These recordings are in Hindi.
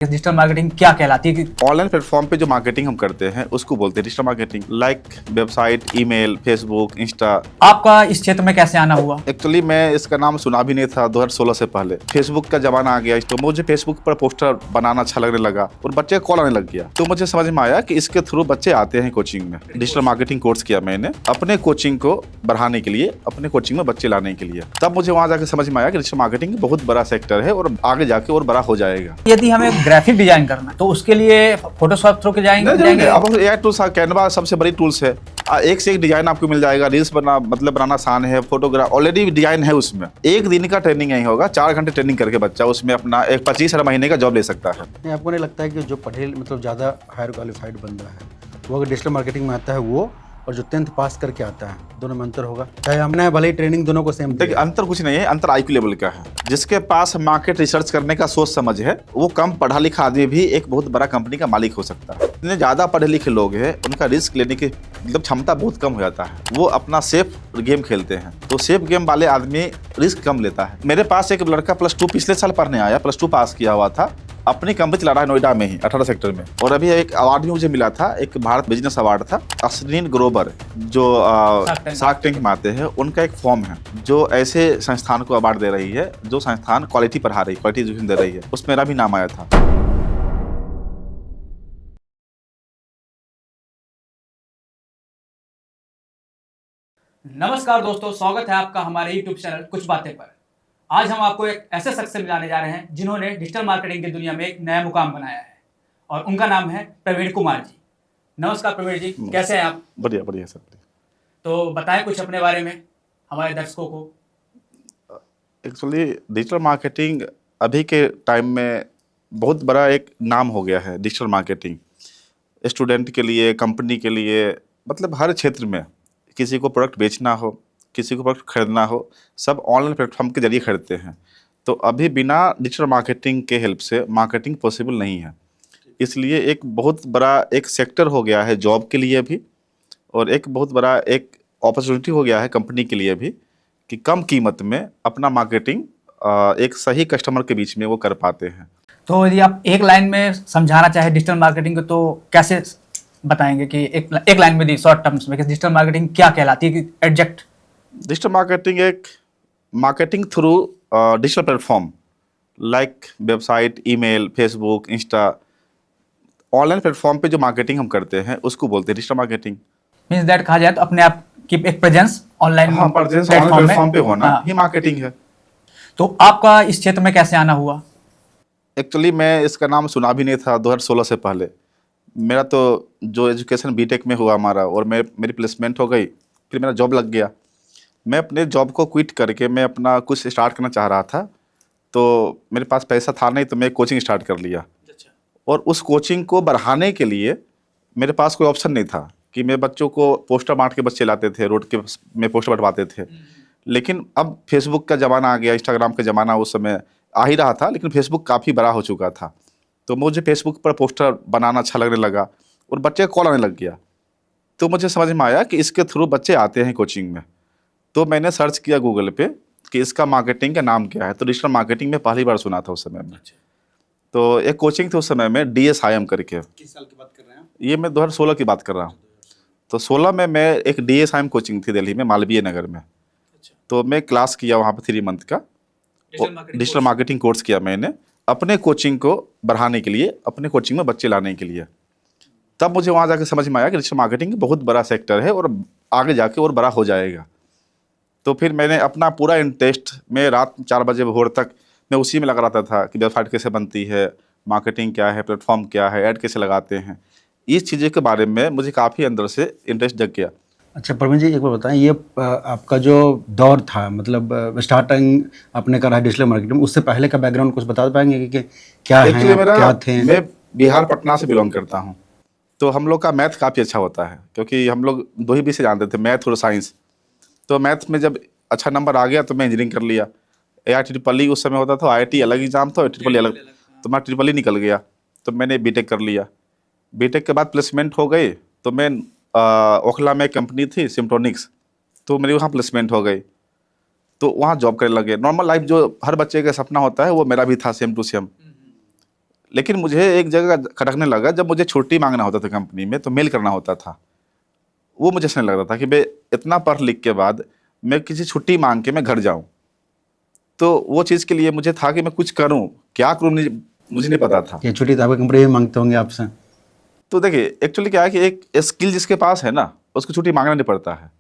डिजिटल मार्केटिंग क्या कहलाती है कि ऑनलाइन प्लेटफॉर्म पे जो मार्केटिंग हम करते हैं उसको बोलते हैं digital marketing. Like website, email, Facebook, Insta. आपका इस क्षेत्र में कैसे आना हुआ? एक्चुअली मैं इसका नाम सुना भी नहीं था 2016 से पहले। फेसबुक का जमाना आ गया तो मुझे फेसबुक पर पोस्टर बनाना अच्छा लगने लगा और बच्चे का कॉल आने लग गया। तो मुझे समझ में आया कि इसके थ्रू बच्चे आते हैं कोचिंग में। डिजिटल मार्केटिंग कोर्स किया मैंने अपने कोचिंग को बढ़ाने के लिए, अपने कोचिंग में बच्चे लाने के लिए। तब मुझे वहाँ जाकर समझ में आया कि डिजिटल मार्केटिंग बहुत बड़ा सेक्टर है और आगे जाके और बड़ा हो जाएगा। यदि हमें ग्राफिक डिजाइन करना है तो उसके लिए फोटोशॉप थ्रू के जाएंगे। अब एआई टूल्स, कैनवा सबसे बड़ी टूल्स है। एक से एक डिजाइन आपको मिल जाएगा। रील्स बनाना आसान है। फोटोग्राफ ऑलरेडी डिजाइन है उसमें। एक दिन का ट्रेनिंग नहीं होगा, 4 घंटे ट्रेनिंग करके बच्चा उसमें अपना एक 25 महीने का जॉब ले सकता है। नहीं, आपको नहीं लगता है कि जो पढ़े ज़्यादा हायर क्वालिफाइड बंदा है वो अगर डिजिटल मार्केटिंग में आता है वो और जो 10th पास करके आता है दोनों में अंतर होगा? चाहे हमने भले ही ट्रेनिंग दोनों को सेम देखिए, अंतर कुछ नहीं है। अंतर आईक्यू लेवल का है। जिसके पास मार्केट रिसर्च करने का सोच समझ है वो कम पढ़ा लिखा आदमी भी एक बहुत बड़ा कंपनी का मालिक हो सकता है। जितने ज्यादा पढ़े लिखे लोग हैं उनका रिस्क लेने की क्षमता बहुत कम हो जाता है। वो अपना सेफ गेम खेलते हैं। तो सेफ गेम वाले आदमी रिस्क कम लेता है। मेरे पास एक लड़का +2 पिछले साल पढ़ने आया, +2 पास किया हुआ था, अपनी कंपनी चला रहा है नोएडा में ही 18 सेक्टर में। और अभी एक अवार्ड भी मुझे मिला था, एक भारत बिजनेस अवार्ड था। अश्विन ग्रोवर जो शार्क टैंक में आते हैं, उनका एक फॉर्म है जो ऐसे संस्थान को अवार्ड दे रही है जो संस्थान क्वालिटी पढ़ा रही, क्वालिटी एजुकेशन दे रही है। उसमें मेरा भी नाम आया था। नमस्कार दोस्तों, स्वागत है आपका हमारे YouTube चैनल कुछ बातें पर। आज हम आपको एक ऐसे शख्स से मिलाने जा रहे हैं जिन्होंने डिजिटल मार्केटिंग की दुनिया में एक नया मुकाम बनाया है और उनका नाम है प्रवीण कुमार जी। नमस्कार प्रवीण जी, कैसे हैं आप? बढ़िया बढ़िया सर। तो बताएं कुछ अपने बारे में हमारे दर्शकों को। एक्चुअली डिजिटल मार्केटिंग अभी के टाइम में बहुत बड़ा एक नाम हो गया है। डिजिटल मार्केटिंग स्टूडेंट के लिए, कंपनी के लिए, मतलब हर क्षेत्र में किसी को प्रोडक्ट बेचना हो, किसी को प्रोडक्ट खरीदना हो, सब ऑनलाइन प्लेटफॉर्म के जरिए खरीदते हैं। तो अभी बिना डिजिटल मार्केटिंग के हेल्प से मार्केटिंग पॉसिबल नहीं है। इसलिए एक बहुत बड़ा एक सेक्टर हो गया है जॉब के लिए भी, और एक बहुत बड़ा एक अपॉर्चुनिटी हो गया है कंपनी के लिए भी कि कम कीमत में अपना मार्केटिंग एक सही कस्टमर के बीच में वो कर पाते हैं। तो यदि आप एक लाइन में समझाना चाहे डिजिटल मार्केटिंग को तो कैसे बताएंगे कि एक लाइन में दी शॉर्ट टर्म्स में कि डिजिटल मार्केटिंग क्या कहलाती है कि एग्जैक्ट? डिजिटल मार्केटिंग एक marketing through digital platform like website, email, Facebook, Insta, online platform पे जो मार्केटिंग हम करते हैं उसको बोलते हैं डिजिटल मार्केटिंग। मींस दैट कहा जाए तो अपने आप की एक प्रेजेंस ऑनलाइन प्लेटफॉर्म पे होना ही मार्केटिंग है। तो आपका इस क्षेत्र में कैसे आना हुआ? एक्चुअली मैं इसका नाम सुना भी नहीं था 2016 से पहले। मेरा तो जो एजुकेशन बीटेक में हुआ हमारा, और मेरी प्लेसमेंट हो गई, फिर मेरा जॉब लग गया। मैं अपने जॉब को क्विट करके मैं अपना कुछ स्टार्ट करना चाह रहा था। तो मेरे पास पैसा था नहीं, तो मैं कोचिंग स्टार्ट कर लिया। और उस कोचिंग को बढ़ाने के लिए मेरे पास कोई ऑप्शन नहीं था कि मैं बच्चों को पोस्टर बांट के बच्चे लाते थे, रोड के में पोस्टर बंटवाते थे। लेकिन अब फेसबुक का ज़माना आ गया, इंस्टाग्राम का ज़माना उस समय आ ही रहा था, लेकिन फेसबुक काफ़ी बड़ा हो चुका था। तो मुझे फेसबुक पर पोस्टर बनाना अच्छा लगने लगा और बच्चे का कॉल आने लग गया। तो मुझे समझ में आया कि इसके थ्रू बच्चे आते हैं कोचिंग में। तो मैंने सर्च किया गूगल पे कि इसका मार्केटिंग का नाम क्या है। तो डिजिटल मार्केटिंग में पहली बार सुना था उस समय में। तो एक कोचिंग थी उस समय में, DSIM करके। किस साल की बात कर रहे हैं आप? ये मैं 2016 की बात कर रहा हूँ। तो 16 में मैं एक DSIM कोचिंग थी दिल्ली में, मालवीय नगर में। तो मैं क्लास किया वहाँ पर 3 मंथ का डिजिटल मार्केटिंग कोर्स किया मैंने अपने कोचिंग को बढ़ाने के लिए, अपने कोचिंग में बच्चे लाने के लिए। तब मुझे वहाँ जाकर समझ में आया कि डिजिटल मार्केटिंग बहुत बड़ा सेक्टर है और आगे जाके और बड़ा हो जाएगा। तो फिर मैंने अपना पूरा इंटरेस्ट, मैं रात 4 बजे भोर तक मैं उसी में लगा रहता था कि वेबसाइट कैसे बनती है, मार्केटिंग क्या है, प्लेटफॉर्म क्या है, ऐड कैसे लगाते हैं। इस चीज़ों के बारे में मुझे काफ़ी अंदर से इंटरेस्ट जग गया। अच्छा प्रवीण जी, एक बार बताएं, ये आपका जो दौर था, मतलब स्टार्टिंग आपने करा है डिजिटल मार्केटिंग, उससे पहले का बैकग्राउंड कुछ बता पाएंगे कि क्या है, क्या थे? मैं बिहार पटना से बिलोंग करता हूँ। तो हम लोग का मैथ काफ़ी अच्छा होता है क्योंकि हम लोग 2 ही विषय जानते थे, मैथ और साइंस। तो मैथ में जब अच्छा नंबर आ गया तो मैं इंजीनियरिंग कर लिया। AITEE उस समय होता था, IIT अलग एग्जाम था और IIT अलग। तो मैं IIE निकल गया, तो मैंने बीटेक कर लिया। बीटेक के बाद प्लेसमेंट हो गई, तो मैं ओखला में कंपनी थी सिम्टोनिक्स, तो मेरी वहाँ प्लेसमेंट हो गई। तो वहाँ जॉब करने लगे। नॉर्मल लाइफ जो हर बच्चे का सपना होता है वो मेरा भी था, सेम टू सेम। लेकिन मुझे एक जगह खटकने लगा, जब मुझे छुट्टी मांगना होता था कंपनी में तो मेल करना होता था। वो मुझे ऐसा नहीं लग रहा था कि मैं इतना पढ़ लिख के बाद मैं किसी छुट्टी मांग के मैं घर जाऊं। तो वो चीज़ के लिए मुझे था कि मैं कुछ करूं, क्या करूं मुझे नहीं पता था। ये छुट्टी तो आपकी कंपनी में मांगते होंगे आपसे। तो देखिए एक्चुअली क्या है कि एक स्किल जिसके पास है ना, उसको छुट्टी मांगना नहीं पड़ता है,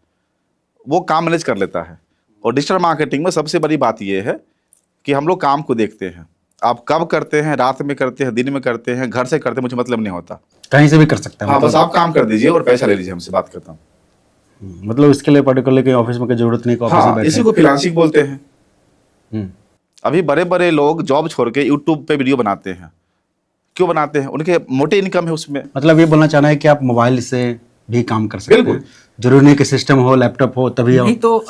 वो काम मैनेज कर लेता है। और डिजिटल मार्केटिंग में सबसे बड़ी बात ये है कि हम लोग काम को देखते हैं। आप कब करते हैं, रात में करते हैं, दिन में करते हैं, घर से करते हैं, मुझे मतलब नहीं होता। कहीं से भी कर सकते हैं हाँ, मतलब। बस आप काम कर दीजिए और पैसा ले लीजिए, हमसे बात करता हूँ। मतलब इसके लिए पर्टिकुलर कहीं ऑफिस में की जरूरत नहीं कि ऑफिस में हाँ, बैठे। इसी को फ्रीलांसिंग बोलते हैं। हम्म, अभी बड़े बड़े लोग जॉब छोड़ के यूट्यूब पे वीडियो बनाते हैं। क्यों बनाते हैं? उनके मोटे इनकम है उसमें। मतलब ये बोलना चाहना है कि आप मोबाइल से भी काम कर सकते बिल्कुल। हैं, जरूरी नहीं कि सिस्टम हो, लैपटॉप हो तभी नहीं आप। तो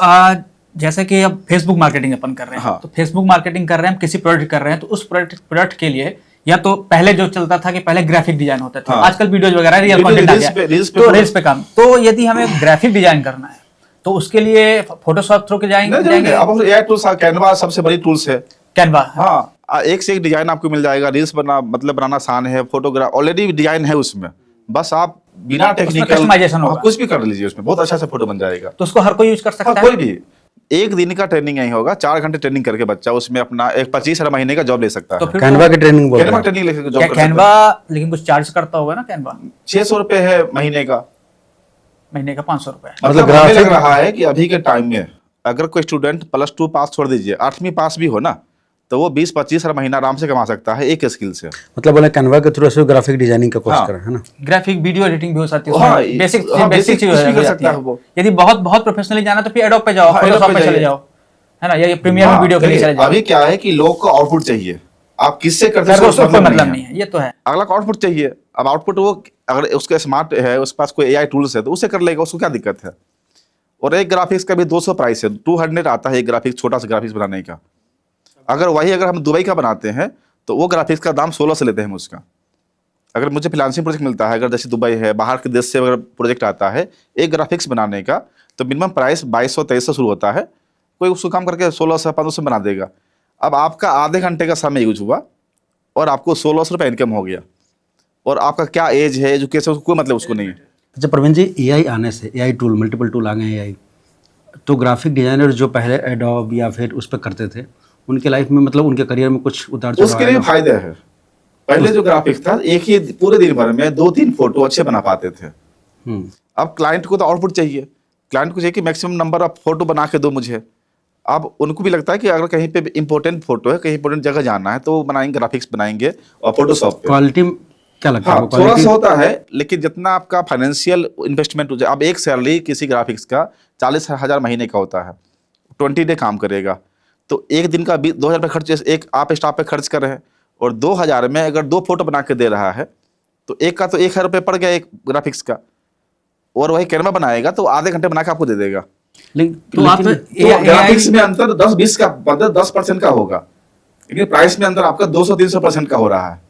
जैसे कि अब फेसबुक मार्केटिंग अपन कर रहे हैं, हाँ। तो फेसबुक मार्केटिंग कर रहे हैं, हम किसी प्रोडक्ट कर रहे हैं, तो उस प्रोडक्ट के लिए या तो पहले जो चलता था कि पहले ग्राफिक डिजाइन होता था, हाँ। आजकल वीडियोज वगैरह रियल वीडियो कंटेंट आ रील्स गया, पे- रील्स पे तो पूरा- रील्स पे काम। तो यदि हमें ग्राफिक डिजाइन करना है तो उसके लिए फोटोशॉप थ्रू के नहीं जाएंगे, जाएंगे। अब एआई टूल्स, कैनवा सबसे बड़ी टूल्स है। कैनवा। हाँ, एक से एक डिजाइन आपको मिल जाएगा। रील्स बनाना आसान है। फोटोग्राफ ऑलरेडी डिजाइन है उसमें, बस आप बिना टेक्निकल customization होगा। कुछ भी कर लीजिए उसमें, बहुत अच्छा से फोटो बन जाएगा। तो उसको हर कोई यूज कर हाँ, सकता कोई है। भी। एक दिन का ट्रेनिंग नहीं होगा, 4 घंटे ट्रेनिंग करके बच्चा उसमें अपना एक 25,000 महीने का जॉब ले सकता तो है। फिर कैनवा की ट्रेनिंग बोल रहे कैनवा हैं। ट्रेनिंग लेकर जॉब क्या कर सकता कैनवा लेकिन कुछ चार्ज करता होगा ना कैनवा? है। 600 रुपए है महीने का। महीने का 500 रुपए। मतलब हमें ग्राफिक- लग रहा है कि अभी के टाइम में अगर कोई स्टूडेंट +2 पास, छोड़ दीजिए 8वीं पास भी हो ना, तो वो 20-25 हज़ार महीना आराम से कमा सकता है एक स्किल से। मतलब बोले कैनवा के थ्रू से ग्राफिक डिजाइनिंग का कोर्स हाँ। करें, है ना। ग्राफिक वीडियो एडिटिंग भी हो सकती है हाँ, उसमें, बेसिक हाँ, बेसिक basic चीज कुछ भी हो कर जाती सकता है। है वो। यदि बहुत बहुत प्रोफेशनली जाना तो फिर एडोब पे जाओ, हाँ, फोटोशॉप Adobe पे पे चले जाइए। जाओ, है ना, या ये प्रीमियर में हाँ, वीडियो के लिए देखिए, चले जाओ। अभी क्या है कि लोग को आउटपुट चाहिए। आप किससे करते सर हैं उसको उससे कोई मतलब नहीं है, ये तो है। अगला को आउटपुट चाहिए। अब आउटपुट वो अगर उसके स्मार्ट है, उसके पास कोई एआई टूल्स है तो उसे कर लेगा, उसको क्या दिक्कत है। और एक ग्राफिक्स का भी 200 प्राइस है, 200 आता है एक ग्राफिक्स, छोटा सा ग्राफिक्स बनाने का। अगर हम दुबई का बनाते हैं तो वो ग्राफिक्स का दाम 16 से लेते हैं हम उसका। अगर मुझे फ्रीलांसिंग प्रोजेक्ट मिलता है, अगर जैसे दुबई है, बाहर के देश से अगर प्रोजेक्ट आता है एक ग्राफिक्स बनाने का, तो मिनिमम प्राइस 2200-2300 शुरू होता है। कोई उसको काम करके 1600-1500 बना देगा। अब आपका आधे घंटे का समय यूज हुआ और आपको 1600 रुपये इनकम हो गया। और आपका क्या एज है, एजुकेशन, कोई मतलब उसको नहीं है। अच्छा प्रवीण जी, एआई आने से, एआई टूल, मल्टीपल टूल आ गए हैं एआई, तो ग्राफिक डिजाइनर जो पहले एडोब या फिर उस पर करते थे, उनके लाइफ में मतलब उनके करियर में कुछ उतार चढ़ाव उसके लिए आएगा? फायदा है। पहले जो ग्राफिक्स था, एक ही पूरे दिन भर में 2-3 फोटो अच्छे बना पाते थे। अब क्लाइंट को तो आउटपुट चाहिए। क्लाइंट को चाहिए कि मैक्सिमम नंबर ऑफ फोटो बना के दो मुझे। अब उनको भी लगता है कि अगर कहीं पे इंपॉर्टेंट फोटो है, कहीं इंपॉर्टेंट जगह जाना है, तो वो बनाएंगे, ग्राफिक्स बनाएंगे और फोटोशॉप पे। क्वालिटी क्या लगता है हाँ, वो थोड़ा क्वालिटी? सा होता है, लेकिन जितना आपका फाइनेंशियल इन्वेस्टमेंट हो जाए। अब एक सैलरी किसी ग्राफिक्स का 40,000 महीने का होता है, 20 डे काम करेगा, तो एक दिन का 2,000 रुपये खर्च एक आप स्टाफ पे खर्च कर रहे हैं। और 2,000 में अगर 2 फोटो बना के दे रहा है तो एक का तो 1,000 रुपये पड़ गया एक ग्राफिक्स का। और वही कैनवा बनाएगा तो आधे घंटे बना के आपको दे देगा। तो आप तो ग्राफिक्स में अंतर 10-20 का, मतलब 10% का होगा, लेकिन प्राइस में अंतर आपका 200-300% का हो रहा है।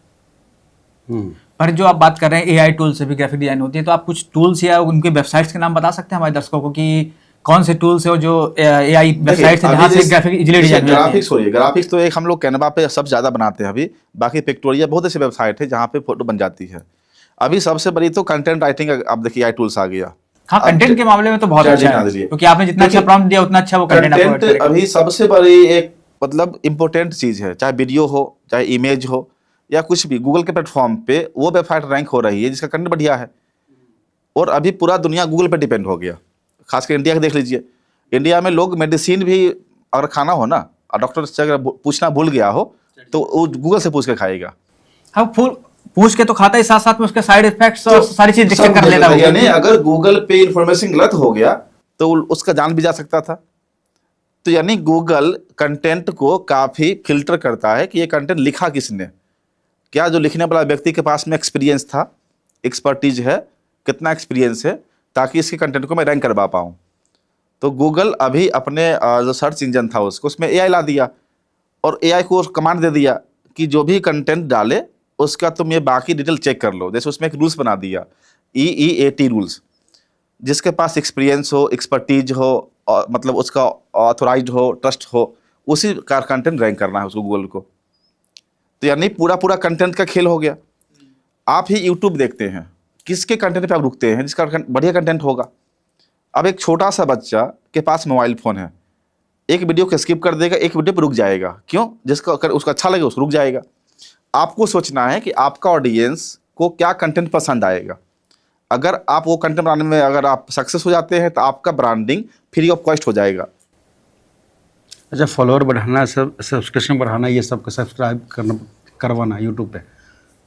पर जो आप बात कर रहे हैं एआई टूल से भी ग्राफिक डिजाइन होती है, तो आप कुछ टूल्स या उनके वेबसाइट्स के नाम बता सकते हैं हमारे दर्शकों को कि कौन से टूल्स है जो एआई वेबसाइट है जहाँ से ग्राफिक इजीली डिजाइन हो जाती है? ग्राफिक्स हो रही है, ग्राफिक्स तो एक हम लोग कैनवा पे सब ज्यादा बनाते हैं अभी। बाकी पिक्टोरिया बहुत ऐसी वेबसाइट है जहाँ पे फोटो बन जाती है। अभी सबसे बड़ी तो कंटेंट राइटिंग, अब देखिए एआई टूल्स आ गया। हाँ, कंटेंट के मामले में तो बहुत अच्छा है, क्योंकि आपने जितना अच्छा प्रॉम्प्ट दिया उतना अच्छा वो कंटेंट आपको कंटेंट करेगा। अभी सबसे बड़ी एक मतलब इंपॉर्टेंट चीज है, चाहे वीडियो हो, चाहे इमेज हो, या कुछ भी। गूगल के प्लेटफॉर्म पे वो वेबसाइट रैंक हो रही है जिसका कंटेंट बढ़िया है। और अभी पूरा दुनिया गूगल पे डिपेंड हो गया, खासकर इंडिया के देख लीजिए। इंडिया में लोग मेडिसिन भी अगर खाना हो ना, और डॉक्टर से अगर पूछना भूल गया हो तो वो गूगल से पूछ के खाएगा। हाँ, पूछ के तो खाता है, साथ साथ में उसके साइड इफेक्ट्स और सारी चीज डिटेक्ट कर लेता है। यानी अगर गूगल पे इंफॉर्मेशन गलत हो गया तो उसका जान भी जा सकता था। तो यानी गूगल कंटेंट को काफी फिल्टर करता है कि ये कंटेंट लिखा किसने, क्या जो लिखने वाला व्यक्ति के पास में एक्सपीरियंस था, एक्सपर्टीज है, कितना एक्सपीरियंस है, ताकि इसके कंटेंट को मैं रैंक करवा पाऊँ। तो गूगल अभी अपने जो सर्च इंजन था उसमें एआई ला दिया, और एआई को कमांड दे दिया कि जो भी कंटेंट डाले उसका तुम ये बाकी डिटेल चेक कर लो। जैसे उसमें एक रूल्स बना दिया, EEAT रूल्स, जिसके पास एक्सपीरियंस हो, एक्सपर्टीज हो, और मतलब उसका ऑथोराइज्ड हो, ट्रस्ट हो, उसी का कंटेंट रैंक करना है उसको गूगल को। तो यानी पूरा पूरा कंटेंट का खेल हो गया। आप ही यूट्यूब देखते हैं, किसके कंटेंट पे आप रुकते हैं? जिसका बढ़िया कंटेंट होगा। अब एक छोटा सा बच्चा के पास मोबाइल फ़ोन है, एक वीडियो को स्किप कर देगा, एक वीडियो पर रुक जाएगा। क्यों? जिसका अगर उसको अच्छा लगे उसको रुक जाएगा। आपको सोचना है कि आपका ऑडियंस को क्या कंटेंट पसंद आएगा। अगर आप वो कंटेंट बनाने में अगर आप सक्सेस हो जाते हैं तो आपका ब्रांडिंग फ्री ऑफ कॉस्ट हो जाएगा। अच्छा, फॉलोअर बढ़ाना, सब्सक्रिप्शन बढ़ाना, ये सब का सब्सक्राइब करवाना यूट्यूब पे,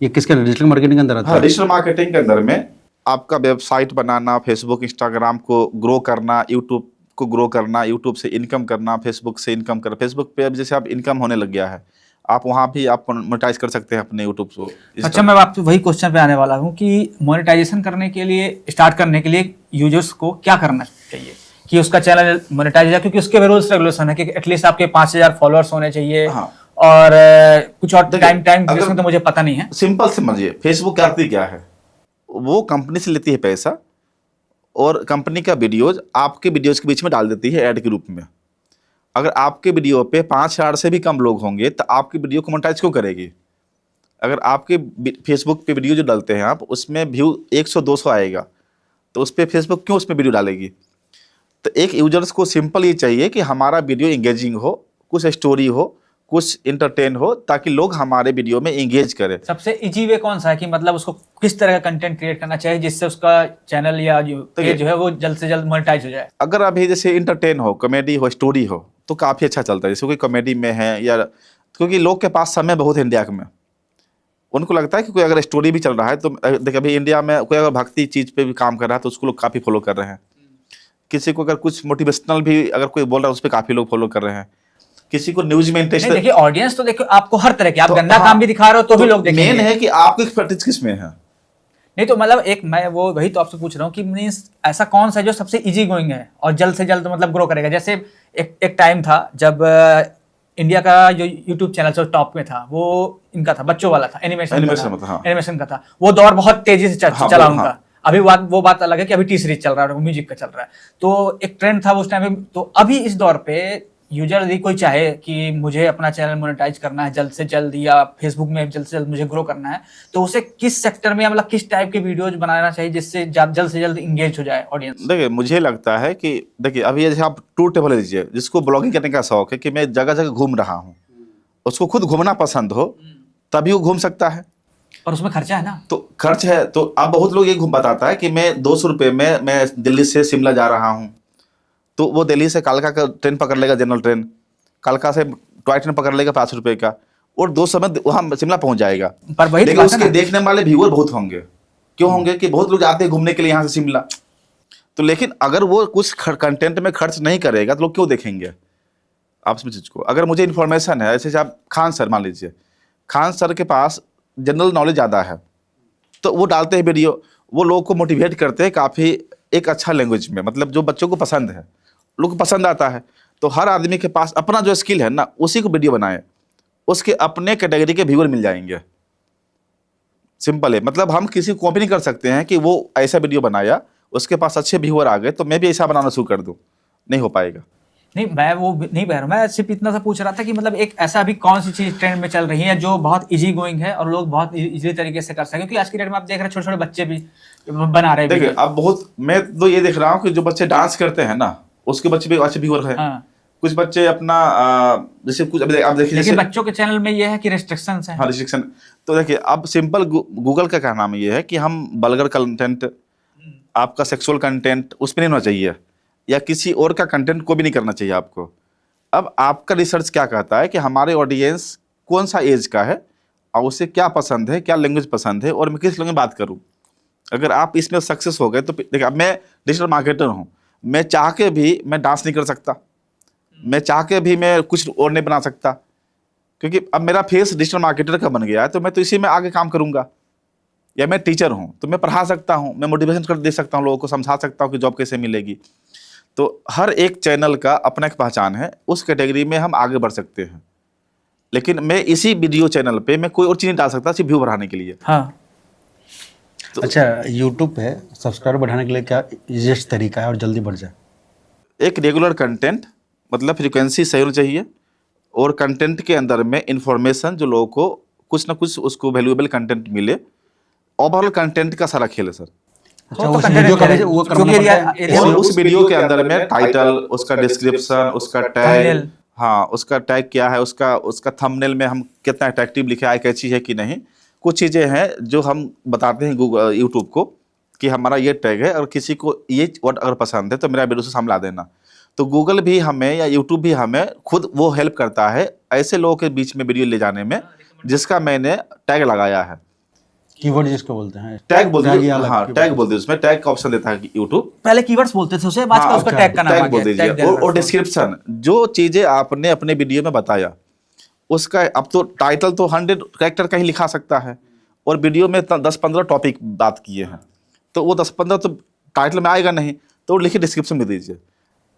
ये किसके अंदर? डिजिटल मार्केटिंग के अंदर आता हाँ, है? डिजिटल मार्केटिंग के अंदर में आपका वेबसाइट बनाना, फेसबुक इंस्टाग्राम को ग्रो करना, यूट्यूब को ग्रो करना, यूट्यूब से इनकम करना, फेसबुक से इनकम करना। फेसबुक पे अब जैसे आप इनकम होने लग गया है, आप वहाँ भी आप मोनेटाइज कर सकते हैं अपने यूट्यूब को। अच्छा, मैं आपसे वही क्वेश्चन पे आने वाला हूँ कि मोनेटाइजेशन करने के लिए, स्टार्ट करने के लिए यूजर्स को क्या करना चाहिए कि उसका चैनल मोनेटाइज हो जाए? क्योंकि उसके रूल्स रेगुलेशन है कि एटलीस्ट आपके 5000 फॉलोअर्स होने चाहिए। हाँ। और कुछ और टाइम अगर- तो मुझे पता नहीं है। सिंपल समझिए, फेसबुक करती क्या है, वो कंपनी से लेती है पैसा और कंपनी का वीडियोज आपके वीडियोज के बीच में डाल देती है ऐड के रूप में। अगर आपके वीडियो पे 5000 से भी कम लोग होंगे तो आपकी वीडियो को मोनेटाइज क्यों करेगी? अगर आपके फेसबुक पे वीडियो जो डालते हैं आप, उसमें व्यू 100-200 आएगा, तो उस पर फेसबुक क्यों उसमें वीडियो डालेगी? तो एक यूजर्स को सिंपल ये चाहिए कि हमारा वीडियो इंगेजिंग हो, कुछ स्टोरी हो, कुछ इंटरटेन हो, ताकि लोग हमारे वीडियो में इंगेज करें। सबसे इजी वे कौन सा है कि मतलब उसको किस तरह का कंटेंट क्रिएट करना चाहिए जिससे उसका चैनल या जो पेज जो है वो जल्द से जल्द मोनेटाइज हो जाए? अगर अभी जैसे इंटरटेन हो, कॉमेडी हो, स्टोरी हो, तो काफ़ी अच्छा चलता है। जैसे कोई कॉमेडी में है या, क्योंकि लोग के पास समय बहुत है इंडिया में, उनको लगता है कि कोई अगर स्टोरी भी चल रहा है तो देखिए अभी इंडिया में कोई अगर भक्ति चीज़ पे भी काम कर रहा है तो उसको लोग काफ़ी फॉलो कर रहे हैं। किसी को अगर कुछ मोटिवेशनल भी अगर कोई बोल रहा है उस पर काफ़ी लोग फॉलो कर रहे हैं। किसी को न्यूज में इंटरेस्ट। देखिए ऑडियंस तो देखो आपको हर तरह के, आप तो गंदा हाँ, काम भी दिखा रहे हो तो भी लोग देखेंगे। मेन है कि आपकी एक्सपर्टीज किस में है। नहीं तो मतलब एक मैं वो वही तो आपसे पूछ रहा हूँ कि मीन्स ऐसा कौन सा है जो सबसे इजी गोइंग है और जल्द से जल्द मतलब ग्रो करेगा? जैसे एक टाइम था जब इंडिया का जो यूट्यूब चैनल जो टॉप में था वो इनका था, बच्चों वाला था, एनिमेशन का था। वो दौर बहुत तेजी से चला उनका। अभी वो बात अलग है कि अभी टी सीरीज चल रहा है, म्यूजिक का चल रहा है, तो एक ट्रेंड था उस टाइम पे। तो अभी इस दौर पे यूजर यदि कोई चाहे कि मुझे अपना चैनल मोनेटाइज करना है जल्द से जल्द या फेसबुक में जल्द से जल्द मुझे ग्रो करना है, तो उसे किस सेक्टर में मतलब किस टाइप के वीडियोज बनाना चाहिए जिससे जल्द से जल्द इंगेज हो जाए ऑडियंस? देखिए मुझे लगता है कि देखिए अभी जैसे आप टूर टेबल लीजिए, जिसको ब्लॉगिंग करने का शौक है कि मैं जगह जगह घूम रहा हूँ, उसको खुद घूमना पसंद हो तभी वो घूम सकता है। और उसमें खर्चा है ना, तो खर्च है। तो अब बहुत लोग ये बताता है कि मैं 200 रुपये में मैं दिल्ली से शिमला जा रहा हूँ, तो वो दिल्ली से कालका का ट्रेन पकड़ लेगा, जनरल ट्रेन, कालका से टॉय ट्रेन पकड़ लेगा 5 रुपये का, और 200 में वहाँ शिमला पहुँच जाएगा। पर वही लेकिन उसके देखने वाले व्यूअर बहुत होंगे। क्यों होंगे? कि बहुत लोग जाते हैं घूमने के लिए यहाँ से शिमला। तो लेकिन अगर वो कुछ कंटेंट में खर्च नहीं करेगा तो लोग क्यों देखेंगे आप इस चीज़ को? अगर मुझे इन्फॉर्मेशन है, जैसे आप खान सर मान लीजिए, खान सर के पास जनरल नॉलेज ज़्यादा है, तो वो डालते हैं वीडियो, वो लोगों को मोटिवेट करते हैं काफ़ी एक अच्छा लैंग्वेज में, मतलब जो बच्चों को पसंद है, लोग को पसंद आता है। तो हर आदमी के पास अपना जो स्किल है ना, उसी को वीडियो बनाए, उसके अपने कैटेगरी के व्यूअर मिल जाएंगे। सिंपल है। मतलब हम किसी को कॉपी नहीं कर सकते हैं कि वो ऐसा वीडियो बनाया, उसके पास अच्छे व्यूअर आ गए तो मैं भी ऐसा बनाना शुरू कर दूं, नहीं हो पाएगा। नहीं, मैं वो नहीं कह रहा हूँ, मैं सिर्फ इतना सा पूछ रहा था कि मतलब एक ऐसा अभी कौन सी चीज ट्रेंड में चल रही है जो बहुत इजी गोइंग है और लोग बहुत इजी तरीके से कर सकें, क्योंकि आज की डेट में आप देख रहे हैं छोटे छोटे बच्चे भी बना रहे हैं। देखिए अब बहुत, मैं तो ये देख रहा हूँ कि जो बच्चे डांस करते हैं ना, उसके बच्चे भी अच्छे व्यूअर हैं। हाँ। कुछ बच्चे अपना जैसे कुछ अभी आप देखिए, लेकिन बच्चों के चैनल में ये है कि रिस्ट्रिक्शंस हैं। हाँ, रिस्ट्रिक्शन। तो देखिए अब सिंपल गूगल का क्या नाम ये है कि हम वल्गर कंटेंट, आपका सेक्सुअल कंटेंट उस पर नहीं होना चाहिए, या किसी और का कंटेंट को भी नहीं करना चाहिए आपको। अब आपका रिसर्च क्या कहता है कि हमारे ऑडियंस कौन सा एज का है और उसे क्या पसंद है, क्या लैंग्वेज पसंद है, और मैं किस लैंग्वेज में बात करूं। अगर आप इसमें सक्सेस हो गए तो देखिए, अब मैं डिजिटल मार्केटर हूं, मैं चाह के भी मैं डांस नहीं कर सकता, मैं चाह के भी मैं कुछ और नहीं बना सकता, क्योंकि अब मेरा फेस डिजिटल मार्केटर का बन गया है, तो मैं तो इसी में आगे काम करूंगा। या मैं टीचर हूं तो मैं पढ़ा सकता हूं, मैं मोटिवेशन कर दे सकता हूं, लोगों को समझा सकता हूं कि जॉब कैसे मिलेगी। तो हर एक चैनल का अपना एक पहचान है, उस कैटेगरी में हम आगे बढ़ सकते हैं। लेकिन मैं इसी वीडियो चैनल पे मैं कोई और चीज़ नहीं डाल सकता सिर्फ व्यू बढ़ाने के लिए। हाँ। तो अच्छा, यूट्यूब पे सब्सक्राइबर बढ़ाने के लिए क्या इजीएस्ट तरीका है और जल्दी बढ़ जाए? एक रेगुलर कंटेंट, मतलब फ्रीक्वेंसी सही होनी चाहिए, और कंटेंट के अंदर में इंफॉर्मेशन जो लोगों को कुछ ना कुछ उसको वैल्यूएबल कंटेंट मिले। ओवरऑल कंटेंट का सारा खेल है सर। अच्छा, तो उस content वीडियो का है, वो जो करना कि पड़ता है। एरिया और उस वीडियो के अंदर में टाइटल, उसका डिस्क्रिप्शन, उसका टैग, Thumbnail। हाँ उसका टैग क्या है, उसका थंबनेल में हम कितना अट्रैक्टिव लिखे, आई कैची है कि नहीं, कुछ चीज़ें हैं जो हम बताते हैं गूगल यूट्यूब को कि हमारा ये टैग है और किसी को ये वर्ड अगर पसंद है तो मेरा वीडियो से सामने ला देना। तो गूगल भी हमें या यूट्यूब भी हमें खुद वो हेल्प करता है ऐसे लोगों के बीच में वीडियो ले जाने में जिसका मैंने टैग लगाया है। कीवर्ड जिसको बोलते हैं, टैग बोल टैग दीजिए, या अलग हाँ कीवर्ड। टैग बोल दीजिए, उसमें टैग का ऑप्शन देता है यूट्यूब। पहले कीवर्ड्स बोलते थे उसे, आजकल उसका टैग का नाम आ टैग बोल गया, दीजिए। टैग देना और पड़ता है। डिस्क्रिप्शन, जो चीजें आपने अपने वीडियो में बताया उसका, अब तो टाइटल तो 100 कैरेक्टर का ही लिखा सकता है और वीडियो में 10-15 टॉपिक बात किए हैं, तो वो 10-15 तो टाइटल में आएगा नहीं, तो लिखिए डिस्क्रिप्शन में दीजिए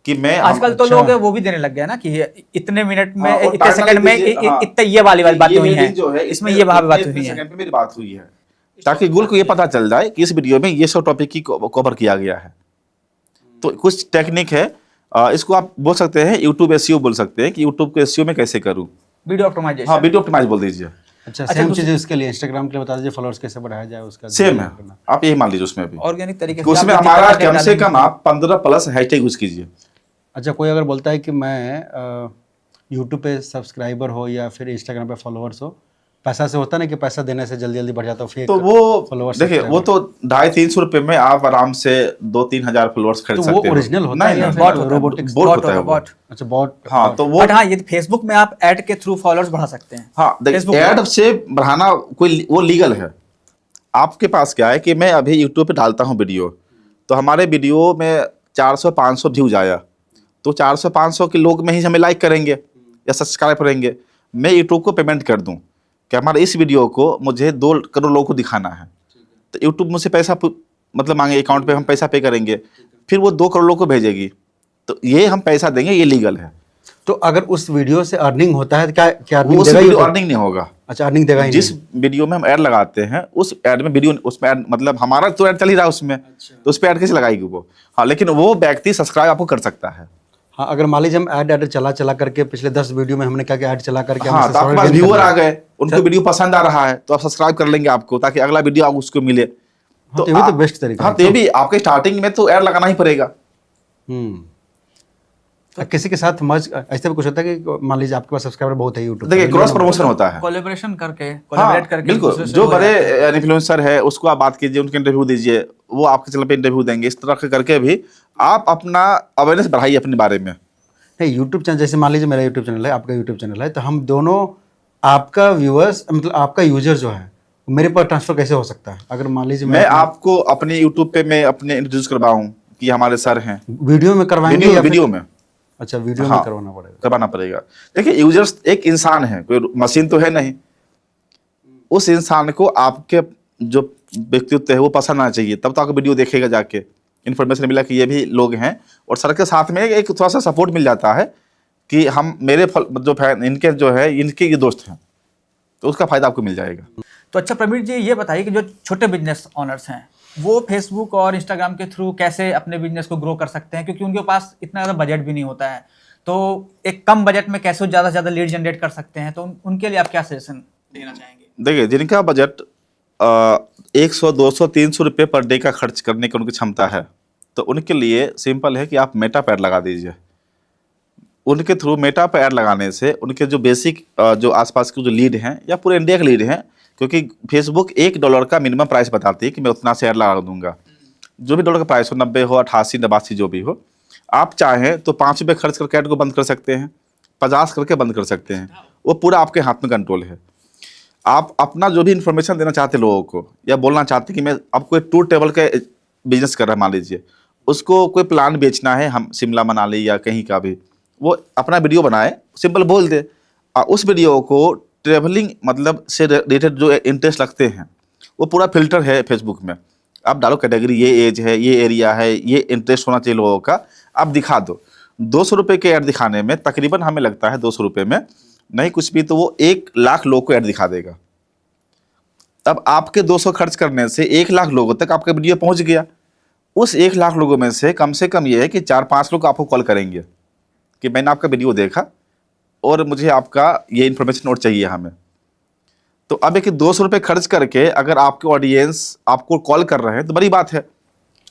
कि मैं आजकल तो अच्छा। लोग वो भी देने लग गया ना कि इतने मिनट में, हाँ, और इतने title सेकंड में दीजिए, हाँ, इतने ये वाली बातें हुई heading जो हैं, है, इसमें ये बात इतने हुई है। सेकंड पे मेरी बात हुई है, ताकि गूगल को ये पता चल जाए कि इस वीडियो में ये सब टॉपिक की कवर किया गया है। तो कुछ टेक्निक है, इसको आप बोल सकते हैं यूट्यूब एसईओ बोल सकते हैं कि यूट्यूब को एसईओ में कैसे करूं। Video optimization. हाँ, वीडियो ऑप्टिमाइज बोल दीजिए। अच्छा, सेम चीज़ इसके लिए इंस्टाग्राम के लिए बता दीजिए, फॉलोअर्स कैसे बढ़ाया जाए उसका। सेम है, आप यही मान लीजिए उसमें भी, ऑर्गेनिक तरीके कि उसमें आप हमारा जितना कम से डालेंगे। कम आप 15+ हैशटैग यूज कीजिए। अच्छा, कोई अगर बोलता है कि मैं यूट्यूब पे सब्सक्राइबर हो या फिर इंस्टाग्राम पे फॉलोअर्स हो, पैसा से होता है ना कि पैसा देने से जल्दी जल्दी बढ़ जाता है, फेक तो वो followers, देखिए, वो तो 250-300 रुपए में आप आराम से 2-3 हजार फॉलोअर्स खरीद तो सकते वो हो। ओरिजिनल होता है नहीं, या नहीं, फिर बॉट होता है, रोबोटिक्स? बॉट होता है वो। बॉट। अच्छा, बॉट। हाँ, तो वो, बट हाँ, ये फेसबुक में आप ऐड के थ्रू फॉलोअर्स बढ़ा सकते हैं। हाँ देखिए, Facebook में। ऐड से बढ़ाना कोई वो लीगल है। आपके पास क्या है कि मैं अभी यूट्यूब पे डालता हूँ वीडियो, तो हमारे वीडियो में 400-500 व्यूज आया, तो 400-500 के लोग में ही हमें लाइक करेंगे या सब्सक्राइब करेंगे। मैं यूट्यूब को पेमेंट कर दूं कि हमारे इस वीडियो को मुझे 2 करोड़ लोगों को दिखाना है, तो यूट्यूब मुझसे पैसा मतलब मांगे, अकाउंट पे हम पैसा पे करेंगे, फिर वो 2 करोड़ लोगों को भेजेगी, तो ये हम पैसा देंगे, ये लीगल है। तो अगर उस वीडियो से अर्निंग होता है तो क्या वो अर्निंग उस देगा वीडियो YouTube? अर्निंग नहीं होगा। अच्छा, अर्निंग देगा ही जिस नहीं। वीडियो में हम ऐड लगाते हैं उस ऐड में वीडियो, उसमें ऐड मतलब हमारा तो ऐड चल ही रहा है उसमें, तो उस पर ऐड कैसे लगाएगी वो? हाँ, लेकिन वो व्यक्ति सब्सक्राइब आपको कर सकता है। हाँ, अगर मान लीजिए हम ऐड चला करके पिछले 10 वीडियो में हमने क्या ऐड चला करके हाँ, हमसे तो आपके subscriber पास gain कर व्यूअर लिया। आ गए, उनको वीडियो पसंद आ रहा है, तो आप सब्सक्राइब कर लेंगे आपको, ताकि अगला वीडियो आप उसको मिले। हाँ, तो ये भी तो बेस्ट तरीका हाँ, है। तो ये भी आपके स्टार्टिंग में तो ऐड लगाना ही पड़ेगा। किसी के साथ मर्ज ऐसा भी कुछ होता है कि मान लीजिए आपके पास सब्सक्राइबर बहुत है यूट्यूब देखिए, क्रॉस प्रमोशन होता है। कोलैबोरेशन करके, हाँ, कोलैबोरेट करके बिल्कुल, दूसरे से जो हो बड़े जाता है। इन्फ्लुएंसर है उसको आप बात कीजिए, उनके इंटरव्यू दीजिए, वो आपके चैनल पे इंटरव्यू देंगे। इस तरह करके भी आप अपना अवेयरनेस बढ़ाइए अपने बारे में। नहीं, यूट्यूब चैनल जैसे मान लीजिए मेरा यूट्यूब चैनल है, आपका यूट्यूब चैनल है, तो हम दोनों, आपका व्यूअर्स मतलब आपका यूजर जो है मेरे पर ट्रांसफर कैसे हो सकता है? अगर मान लीजिए मैं आपको अपने यूट्यूब पे मैं अपने इंट्रोड्यूस करवाऊं कि हमारे सर हैं, वीडियो में करवाएंगे या वीडियो में अच्छा, वीडियो हाँ, में करवाना पड़ेगा। करवाना पड़ेगा। देखिए, यूजर्स एक इंसान है, कोई मशीन तो है नहीं। उस इंसान को आपके जो व्यक्तित्व है वो पसंद आना चाहिए, तब तो आपको वीडियो देखेगा, जाके इन्फॉर्मेशन मिला कि ये भी लोग हैं, और सर के साथ में एक थोड़ा सा सपोर्ट मिल जाता है कि हम मेरे जो फैन इनके जो है इनके ये दोस्त हैं, तो उसका फायदा आपको मिल जाएगा। तो अच्छा प्रवीण जी, ये बताइए कि जो छोटे बिजनेस ओनर्स हैं वो फेसबुक और इंस्टाग्राम के थ्रू कैसे अपने बिजनेस को ग्रो कर सकते हैं, क्योंकि उनके पास इतना ज़्यादा बजट भी नहीं होता है, तो एक कम बजट में कैसे ज़्यादा से ज़्यादा लीड जनरेट कर सकते हैं, तो उनके लिए आप क्या सजेशन देना चाहेंगे? देखिए, जिनका बजट 100, 200, 300 रुपये पर डे का खर्च करने की उनकी क्षमता है, तो उनके लिए सिंपल है कि आप मेटा पे ऐड लगा दीजिए। उनके थ्रू मेटा पे ऐड लगाने से उनके जो बेसिक जो आसपास के जो लीड हैं या पूरे इंडिया के लीड हैं, क्योंकि फेसबुक $1 का मिनिमम प्राइस बताती है कि मैं उतना से ऐड लगा दूंगा, जो भी डॉलर का प्राइस हो, 90 हो, 88, 89 जो भी हो, आप चाहें तो 5 रुपये खर्च करके ऐड को बंद कर सकते हैं, 50 करके बंद कर सकते हैं, वो पूरा आपके हाथ में कंट्रोल है। आप अपना जो भी इन्फॉर्मेशन देना चाहते लोगों को या बोलना चाहते कि मैं आपको एक टूर टेबल का बिजनेस कर रहा है, मान लीजिए उसको कोई प्लान बेचना है, हम शिमला मनाली या कहीं का भी, वो अपना वीडियो बनाए, सिंपल बोल दे, उस वीडियो को ट्रेवलिंग मतलब से रिलेटेड जो इंटरेस्ट लगते हैं वो पूरा फिल्टर है फेसबुक में, आप डालो कैटेगरी, ये एज है, ये एरिया है, ये इंटरेस्ट होना चाहिए लोगों का, आप दिखा दो। 200 रुपये के ऐड दिखाने में तकरीबन हमें लगता है 200 रुपये में नहीं कुछ भी, तो वो 1 लाख लोग को ऐड दिखा देगा। अब आपके 200 खर्च करने से 1 लाख लोगों तक आपका वीडियो पहुंच गया। उस 1 लाख लोगों में से कम ये है कि 4-5 लोग आपको कॉल करेंगे कि मैंने आपका वीडियो देखा और मुझे आपका ये इन्फॉर्मेशन नोट चाहिए हमें। तो अब एक 200 रुपये खर्च करके अगर आपके ऑडियंस आपको कॉल कर रहे हैं तो बड़ी बात है।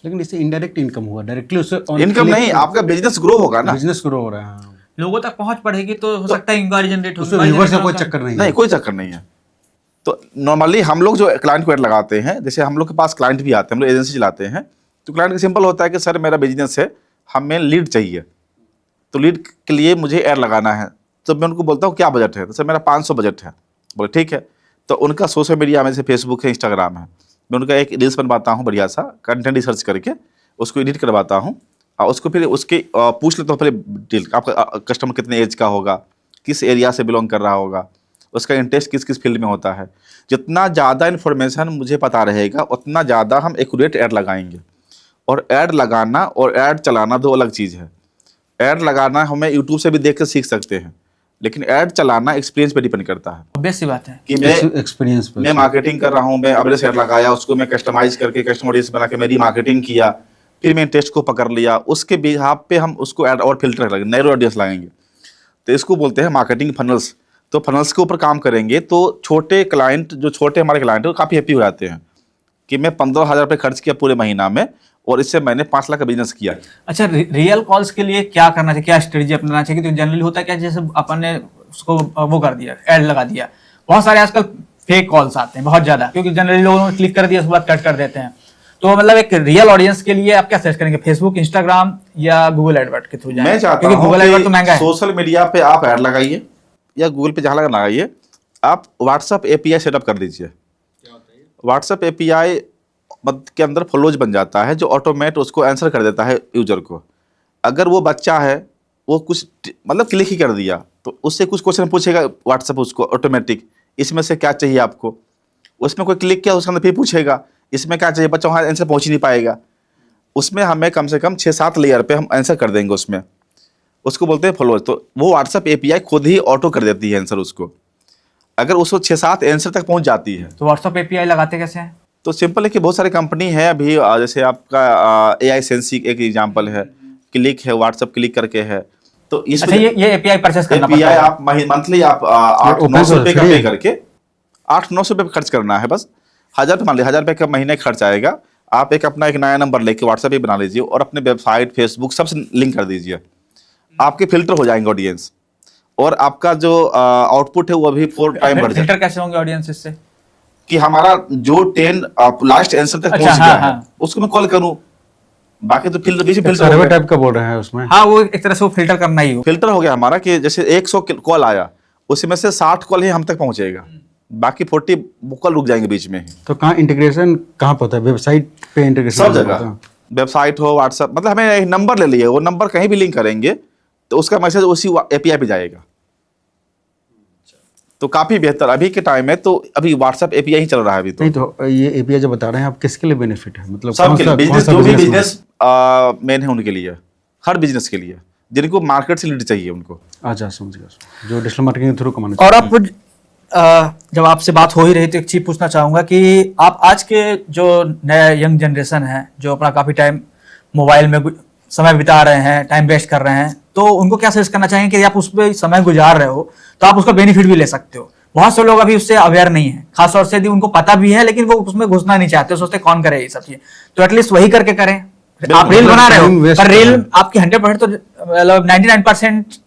लेकिन इससे इनडायरेक्ट इनकम हुआ, डायरेक्टली उससे इनकम नहीं, आपका बिजनेस ग्रो होगा ना, बिजनेस ग्रो हो रहा है। हाँ। लोगों तक पहुंच बढ़ेगी तो हो सकता है इंक्वायरी जनरेट हो, उसमें व्यूअर्स का कोई चक्कर नहीं है। नहीं कोई चक्कर नहीं है। तो नॉर्मली हम लोग जो क्लाइंट को ऐड लगाते हैं, जैसे हम लोग के पास क्लाइंट भी आते हैं, हम लोग एजेंसी चलाते हैं, तो क्लाइंट का सिंपल होता है कि सर मेरा बिजनेस है, हमें लीड चाहिए, तो लीड के लिए मुझे ऐड लगाना है। तो मैं उनको बोलता हूँ क्या बजट है, तो सर मेरा 500 बजट है। बोले ठीक है। तो उनका सोशल मीडिया में से फेसबुक है, इंस्टाग्राम है, मैं उनका एक रील्स बनवाता हूँ बढ़िया सा कंटेंट रिसर्च करके, उसको एडिट करवाता हूँ और उसको फिर उसके पूछ लेता हूँ पहले डिटेल, आपका कस्टमर कितने एज का होगा, किस एरिया से बिलोंग कर रहा होगा, उसका इंटरेस्ट किस किस फील्ड में होता है। जितना ज़्यादा इन्फॉर्मेशन मुझे पता रहेगा उतना ज़्यादा हम एक्यूरेट ऐड लगाएंगे। और ऐड लगाना और ऐड चलाना दो अलग चीज़ है। ऐड लगाना हमें यूट्यूब से भी देख कर सीख सकते हैं, लेकिन ऐड चलाना एक्सपीरियंस पे डिपेंड करता है। ऑब्वियस सी बात है कि मैं एक्सपीरियंस पे, मैं मार्केटिंग कर रहा हूँ, मैं अपने से ऐड लगाया, उसको मैं कस्टमाइज करके कस्टमर ऑडियंस बना के मेरी मार्केटिंग किया, फिर मैं इंटरेस्ट को पकड़ लिया, उसके बिहाफ पे हम उसको ऐड और फिल्टर लगेंगे, नैरो ऑडियंस लगाएंगे। तो इसको बोलते हैं मार्केटिंग फनल्स। तो फनल्स के ऊपर काम करेंगे तो छोटे क्लाइंट, जो छोटे हमारे क्लाइंट हैं, वो काफ़ी हैप्पी हो जाते हैं कि मैं 15,000 रुपये खर्च किया पूरे महीना में और इससे मैंने 5 लाख का बिजनेस किया। अच्छा, रियल कॉल्स के लिए क्या करना चाहिए, क्या स्ट्रेटजी अपनाना चाहिए? तो जनरली होता है क्या, जैसे अपन ने उसको वो कर दिया, ऐड लगा दिया, बहुत सारे आजकल फेक कॉल्स आते हैं बहुत ज़्यादा, क्योंकि जनरली लोगों ने क्लिक कर दिया उसके बाद कट कर देते हैं। तो मतलब एक रियल ऑडियंस के लिए आप क्या सर्च करेंगे, फेसबुक, इंस्टाग्राम या गूगल एडवर्ड के थ्रू जाएंगे? मैं चाहता क्योंकि हूं गूगल एडवर्ड तो महंगा है। सोशल मीडिया पे आप ऐड लगाइए या गूगल पे जहाँ लगाइए, आप व्हाट्सएप एपीआई सेटअप कर दीजिए। व्हाट्सएप एपीआई के अंदर फ्लोज बन जाता है जो ऑटोमेट उसको आंसर कर देता है यूजर को। अगर वो बच्चा है, वो कुछ मतलब क्लिक ही कर दिया, तो उससे कुछ क्वेश्चन पूछेगा व्हाट्सएप उसको ऑटोमेटिक, इसमें से क्या चाहिए आपको। उसमें कोई क्लिक किया, उसके अंदर फिर पूछेगा इसमें क्या चाहिए, बच्चा वहाँ आंसर पहुँच ही नहीं पाएगा। उसमें हमें कम से कम 6-7 लेयर पे हम आंसर कर देंगे उसमें, उसको बोलते हैं फ्लोज। तो वो व्हाट्सएप एपीआई खुद ही ऑटो कर देती है आंसर उसको। अगर उसको 6-7 आंसर तक पहुँच जाती है। तो व्हाट्सएप एपीआई लगाते कैसे हैं? तो सिंपल है कि बहुत सारी कंपनी है अभी, जैसे आपका AI सेंसी एक एग्जांपल है, क्लिक है, व्हाट्सएप क्लिक करके है। तो इसमें अच्छा, ये एपीआई परचेस करना पड़ता एपीआई है? आप मंथली आप 800-900 रुपये का पे करके 800-900 रुपये खर्च करना है बस। 1000 मान लीजिए, 1000 रुपये का महीने खर्च आएगा। आप एक अपना एक नया नंबर लेके व्हाट्सएप पे बना लीजिए और अपने वेबसाइट, फेसबुक सबसे लिंक कर दीजिए। आपके फिल्टर हो जाएंगे ऑडियंस और आपका जो आउटपुट है वो भी 4 टाइम बढ़ जाएगा। फिल्टर कैसे होंगे ऑडियंस इससे? कि हमारा जो 10 लास्ट आंसर तक पहुंच गया है, उसको मैं कॉल करूं, बाकी तो फिल्टर सर्वे टाइप का बोल रहे हैं उसमें। हाँ, वो एक तरह से वो फिल्टर करना ही हो। फिल्टर हो गया हमारा कि जैसे 100 कॉल आया, उसमें से 60 कॉल ही हम तक पहुंचेगा, बाकी 40 कॉल रुक जाएंगे बीच में ही। तो कहाँ इंटीग्रेशन कहाँ पर होता है? वेबसाइट पे इंटीग्रेशन? सब जगह, वेबसाइट हो, व्हाट्सएप, मतलब हमें एक नंबर ले लिए, वो नंबर कहीं भी लिंक करेंगे तो उसका मैसेज उसी एपीआई पे जाएगा। तो काफी बेहतर अभी के टाइम में, तो अभी व्हाट्सएप एपीआई ही चल रहा है अभी। तो नहीं, तो ये एपीआई जो बता रहे हैं आप, किसके लिए बेनिफिट है? मतलब सबके लिए, बिजनेस जो भी बिजनेस मैन है उनके लिए, हर बिजनेस के लिए, जिनको मार्केट से लीड चाहिए उनको। अच्छा, समझ गया, जो डिजिटल मार्केटिंग के थ्रू कमाना और चाहिए। आप जब आपसे बात हो ही रही तो एक चीज पूछना चाहूंगा कि आप आज के जो नए यंग जनरेशन है, जो अपना काफी टाइम मोबाइल में समय बिता रहे हैं, टाइम वेस्ट कर रहे हैं, तो उनको क्या सजेस्ट करना चाहेंगे कि आप उस पर समय गुजार रहे हो तो आप उसका बेनिफिट भी ले सकते हो? बहुत से लोग अभी उससे अवेयर नहीं है, खासतौर से यदि उनको पता भी है लेकिन वो उसमें घुसना नहीं चाहते, सोचते कौन करे ये सब चीजें। तो एटलीस्ट वही करके करें। आप रील बना रहे हो पर रील आपकी 100% तो मतलब 99%